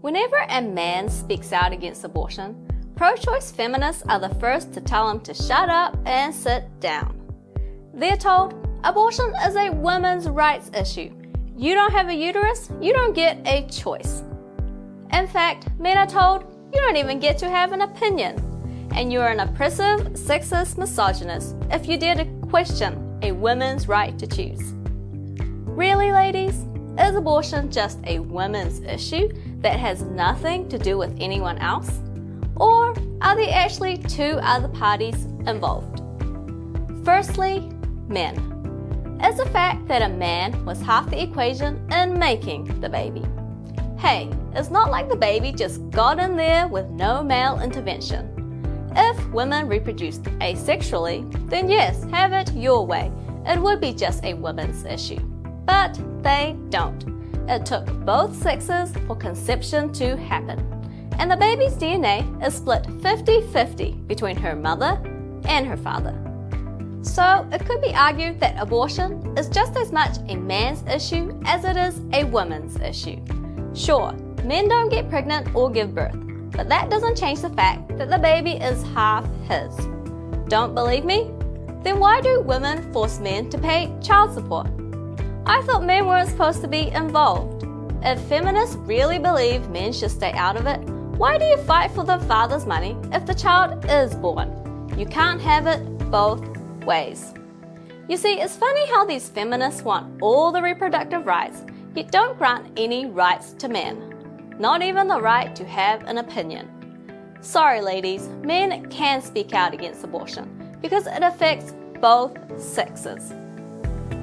Whenever a man speaks out against abortion, pro-choice feminists are the first to tell him to shut up and sit down. They're told, abortion is a women's rights issue. You don't have a uterus, you don't get a choice. In fact, men are told, you don't even get to have an opinion. And you're an oppressive, sexist misogynist if you dare to question a woman's right to choose. Really, ladies? Is abortion just a women's issue that has nothing to do with anyone else? Or are there actually two other parties involved? Firstly, men. It's a fact that a man was half the equation in making the baby. Hey, it's not like the baby just got in there with no male intervention. If women reproduced asexually, then yes, have it your way. It would be just a women's issue. But they don't. It took both sexes for conception to happen. And the baby's DNA is split 50-50 between her mother and her father. So it could be argued that abortion is just as much a man's issue as it is a woman's issue. Sure, men don't get pregnant or give birth, but that doesn't change the fact that the baby is half his. Don't believe me? Then why do women force men to pay child support? I thought men weren't supposed to be involved. If feminists really believe men should stay out of it, why do you fight for the father's money if the child is born? You can't have it both ways. You see, it's funny how these feminists want all the reproductive rights, yet don't grant any rights to men. Not even the right to have an opinion. Sorry, ladies, men can speak out against abortion because it affects both sexes.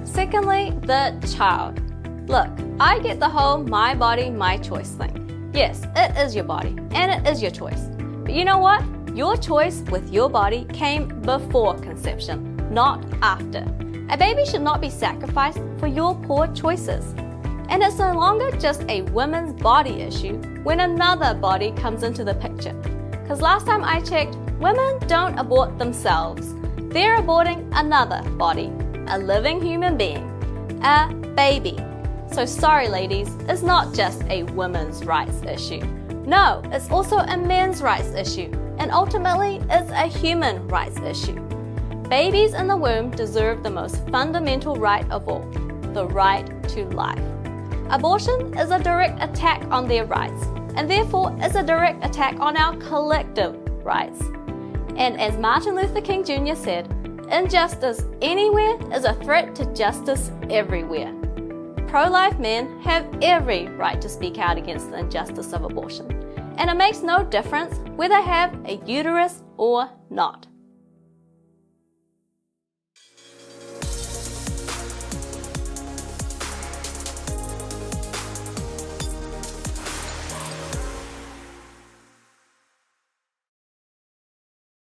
Secondly, the child. Look, I get the whole my body, my choice thing. Yes, it is your body, and it is your choice. But you know what? Your choice with your body came before conception, not after. A baby should not be sacrificed for your poor choices. And it's no longer just a women's body issue when another body comes into the picture. Because last time I checked, women don't abort themselves. They're aborting another body, a living human being, a baby. So sorry, ladies, it's not just a women's rights issue. No, it's also a men's rights issue, and ultimately, it's a human rights issue. Babies in the womb deserve the most fundamental right of all, the right to life. Abortion is a direct attack on their rights, and therefore is a direct attack on our collective rights. And as Martin Luther King Jr. said, injustice anywhere is a threat to justice everywhere. Pro-life men have every right to speak out against the injustice of abortion, and it makes no difference whether they have a uterus or not.